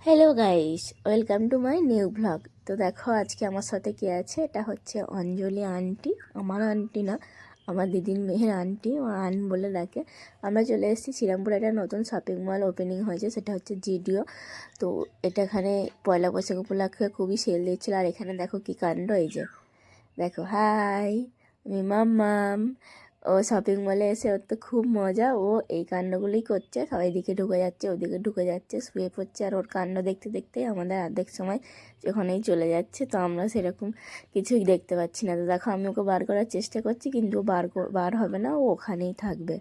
Hello guys, welcome to my new blog. তো দেখো আজকে আমার সাথে কে আছে। এটা হচ্ছে অঞ্জলি আন্টি, আমার আন্টি না, আমার দিদির মেয়ের আন্টি, ও আন বলে ডাকে। আমরা চলে এসেছি শ্রীরামপুরে, একটা নতুন শপিং মল ওপেনিং হয়েছে, সেটা হচ্ছে জিডিও। তো এটা এখানে পয়লা বৈশাখ উপলক্ষে খুবই সেল দিচ্ছিল। আর এখানে দেখো কি কাণ্ড, এই যে দেখো, হাই, আমি মাম্মাম। ও শপিং মলে এসে ওর তো খুব মজা, ও এই কাণ্ডগুলোই করছে, সবাই এদিকে ঢুকে যাচ্ছে, ওদিকে ঢুকে যাচ্ছে, শুয়ে পড়ছে। আর ওর কাণ্ড দেখতে দেখতেই আমাদের অর্ধেক সময় যখনই চলে যাচ্ছে, তো আমরা সেরকম কিছুই দেখতে পাচ্ছি না। তো দেখো আমি ওকে বার করার চেষ্টা করছি, কিন্তু ও বার হবে না, ও ওখানেই থাকবে।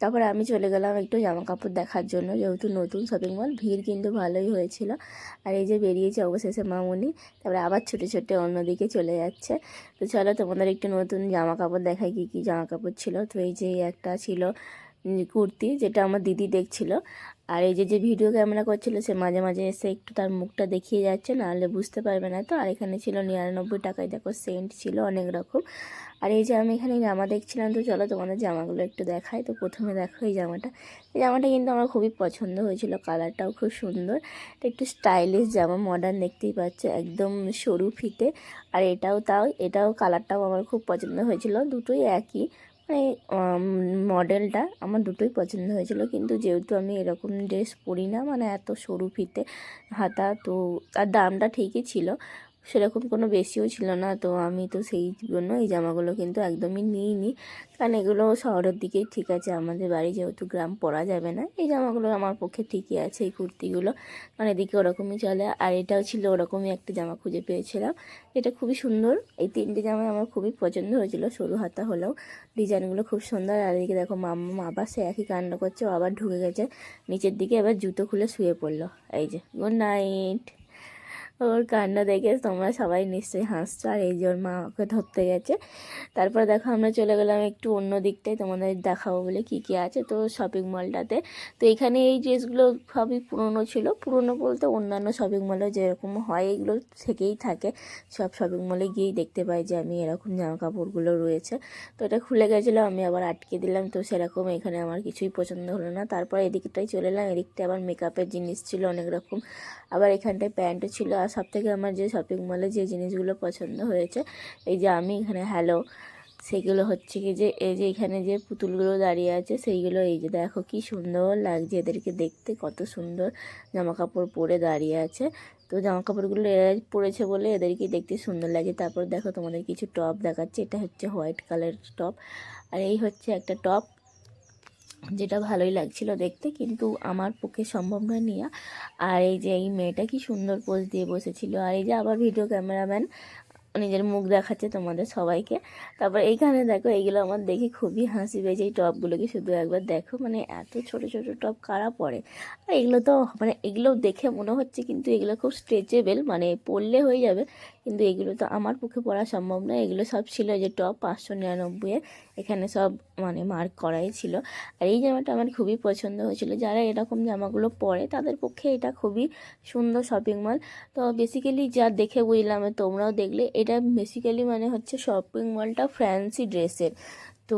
তারপরে আমি চলে গেলাম একটু জামা কাপড় দেখার জন্য, যেহেতু নতুন শপিং মল, ভিড় কিন্তু ভালোই হয়েছিল। আর এই যে বেরিয়েছে অবশেষে মামুনি, তারপরে আবার ছুটে ছুটে অন্যদিকে চলে যাচ্ছে। তো চলো তোমাদের একটু নতুন জামা কাপড় দেখাই, কী কী জামা কাপড় ছিল। তো এই যে একটা ছিল কুর্তি, যেটা আমার দিদি দেখছিল। আর এই যে যে ভিডিও ক্যামেরা করছিল, সে মাঝে মাঝে এসে একটু তার মুখটা দেখিয়ে যাচ্ছে, নাহলে বুঝতে পারবে না। তো আর এখানে ছিল 99 টাকায়, দেখো সেন্ট ছিল অনেক রকম। আর এই যে আমি এখানে জামা দেখছিলাম, তো চলো তোমাদের জামাগুলো একটু দেখাই। তো প্রথমে দেখো এই জামাটা কিন্তু আমার খুবই পছন্দ হয়েছিল, কালারটাও খুব সুন্দর। এটা একটু স্টাইলিশ জামা, মডার্ন দেখতেই পাচ্ছ, একদম সরু ফিতে। আর এটাও কালারটাও আমার খুব পছন্দ হয়েছিল, দুটোই একই, মানে মডেলটা আমার দুটোই পছন্দ হয়েছিল। কিন্তু যেহেতু আমি এরকম ড্রেস পরি না, মানে এত সরু ফিতে হাতা, তো তার দামটা ঠিকই ছিল, সেরকম কোনো বেশিও ছিল না। তো আমি তো সেই জন্য এই জামাগুলো কিন্তু একদমই নিইনি, কারণ এগুলো শহরের দিকেই ঠিক আছে, আমাদের বাড়ি যেহেতু গ্রাম পরা যাবে না। এই জামাগুলো আমার পক্ষে ঠিকই আছে, এই কুর্তিগুলো, মানে এদিকে ওরকমই চলে। আর এটাও ছিল ওরকমই একটা জামা খুঁজে পেয়েছিলাম, এটা খুবই সুন্দর। এই তিনটে জামাই আমার খুবই পছন্দ হয়েছিল, সরু হাতা হলেও ডিজাইনগুলো খুব সুন্দর। আর এদিকে দেখো মাম্মা আবার সে একই কাণ্ড করছে, ও আবার ঢুকে গেছে নিচের দিকে, এবার জুতো খুলে শুয়ে পড়লো। এই যে গুড নাইট। ওর কান্না দেখে তোমরা সবাই নিশ্চয়ই হাসছো। আর এই যে ওর মা ওকে ধরতে গেছে। তারপরে দেখো আমরা চলে গেলাম একটু অন্য দিকটায়, তোমাদের দেখাবো বলে কী কী আছে তো শপিং মলটাতে। তো এখানে এই ড্রেসগুলো সবই পুরনো ছিল, পুরনো বলতে অন্যান্য শপিং মলে যেরকম হয় এগুলো থেকেই থাকে, সব শপিং মলে গিয়েই দেখতে পাই যে আমি এরকম জামা কাপড়গুলো রয়েছে। তো এটা খুলে গেছিলো, আমি আবার আটকে দিলাম, তো সেরকম এখানে আমার কিছুই পছন্দ হলো না। তারপর এদিকটাই চলে এলাম, এদিকটায় আবার মেকআপের জিনিস ছিল অনেক রকম, আবার এখানটায় প্যান্টও ছিল। আর সবথেকে আমার যে শপিং মলে যে জিনিসগুলো পছন্দ হয়েছে, এই যে আমি এখানে হ্যালো, সেগুলো হচ্ছে কি যে এই যে এখানে যে পুতুলগুলো দাঁড়িয়ে আছে সেইগুলো, এই যে দেখো কি সুন্দর লাগছে এদেরকে দেখতে, কত সুন্দর জামা কাপড় পরে দাঁড়িয়ে আছে। তো জামা কাপড়গুলো এরা পরেছে বলে এদেরকে দেখতে সুন্দর লাগে। তারপর দেখো তোমাদের কিছু টপ দেখাচ্ছে, এটা হচ্ছে হোয়াইট কালার টপ, আর এই হচ্ছে একটা টপ, যেটা ভালোই লাগছিল দেখতে, কিন্তু আমার পক্ষে সম্ভব নয় নেওয়া। আর এই যে এই মেয়েটা কি সুন্দর পোজ দিয়ে বসেছিল। আর এই যে আবার ভিডিও ক্যামেরাম্যান নিজের মুখ দেখাচ্ছে তোমাদের সবাইকে। তারপর এইখানে দেখো, এইগুলো আমার দেখে খুবই হাসি পেয়েছে, এই টপগুলোকে শুধু একবার দেখো, মানে এত ছোট ছোট টপ কারা পরে। আর এগুলো তো মানে এগুলো দেখে মনে হচ্ছে, কিন্তু এগুলো খুব স্ট্রেচেবেল, মানে পরলে হয়ে যাবে, কিন্তু এগুলো তো আমার পক্ষে পরা সম্ভব নয়। এগুলো সব ছিল যে টপ 599-এ, এখানে সব মানে মার্ক করাই ছিল। আর এই জামাটা আমার খুবই পছন্দ হয়েছিল, যারা এরকম জামাগুলো পরে তাদের পক্ষে এটা খুবই সুন্দর শপিং মল। তো বেসিক্যালি যা দেখে বুঝলাম, তোমরাও দেখলে, এটা বেসিক্যালি মানে হচ্ছে শপিং মলটা ফ্যান্সি ড্রেসের। তো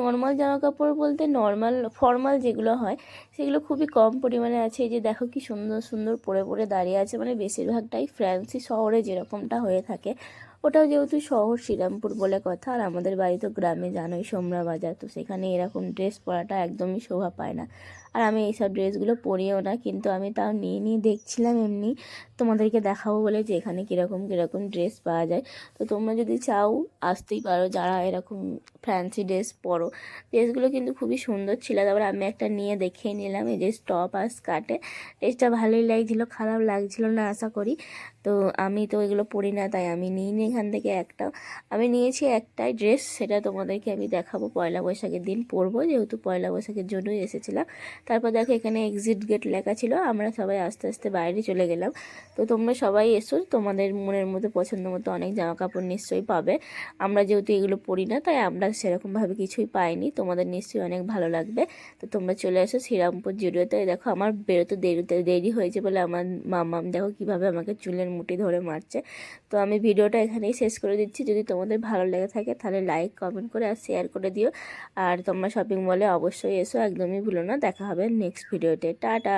নর্মাল জামা কাপড় বলতে নর্মাল ফর্মাল যেগুলো হয় সেগুলো খুবই কম পরিমাণে আছে। এই যে দেখো কি সুন্দর সুন্দর পরে পরে দাঁড়িয়ে আছে, মানে বেশিরভাগটাই ফ্যান্সি, শহরে যেরকমটা হয়ে থাকে। ওটাও যেহেতু শহর শ্রীরামপুর বলে কথা, আর আমাদের বাড়ি তো গ্রামে, জানোই সোমরা বাজার, তো সেখানে এরকম ড্রেস পরাটা একদমই শোভা পায় না। আর আমি এইসব ড্রেসগুলো পরিও না, কিন্তু আমি তাও নিয়ে নিয়ে দেখছিলাম এমনি তোমাদেরকে দেখাবো বলে যে এখানে কীরকম কীরকম ড্রেস পাওয়া যায়। তো তোমরা যদি চাও আসতেই পারো, যারা এরকম ফ্যান্সি ড্রেস পরো। ড্রেসগুলো কিন্তু খুবই সুন্দর ছিল। তারপরে আমি একটা নিয়ে দেখিয়ে নিলাম, এই যে টপ আর স্কার্টে, ড্রেসটা ভালোই লাগছিলো, খারাপ লাগছিল না আশা করি। তো আমি তো এগুলো পরি না, তাই আমি নিইনি এখান থেকে একটা, আমি নিয়েছি একটাই ড্রেস, সেটা তোমাদেরকে আমি দেখাবো পয়লা বৈশাখের দিন পরবো, যেহেতু পয়লা বৈশাখের জন্যই এসেছিলাম। তারপর দেখো এখানে এক্সিট গেট লেখা ছিল, আমরা সবাই আস্তে আস্তে বাইরে চলে গেলাম। তো তোমরা সবাই এসো, তোমাদের মনের মতো পছন্দ মতো অনেক জামা কাপড় নিশ্চয়ই পাবে। আমরা যেহেতু এগুলো পরি না, তাই আমরা সেরকমভাবে কিছুই পাইনি, তোমাদের নিশ্চয়ই অনেক ভালো লাগবে। তো তোমরা চলে এসো শ্রীরামপুর জুডিওতে। দেখো আমার বেরোতে দেরি হয়েছে বলে আমার মাম্মাম দেখো কীভাবে আমাকে চুলের মুঠি ধরে মারছে। তো আমি ভিডিওটা এখানেই শেষ করে দিচ্ছি। যদি তোমাদের ভালো লেগে থাকে তাহলে লাইক কমেন্ট করে আর শেয়ার করে দিও। আর তোমরা শপিং মলে অবশ্যই এসো, একদমই ভুলো না। দেখা হবে নেক্সট ভিডিওতে, টাটা।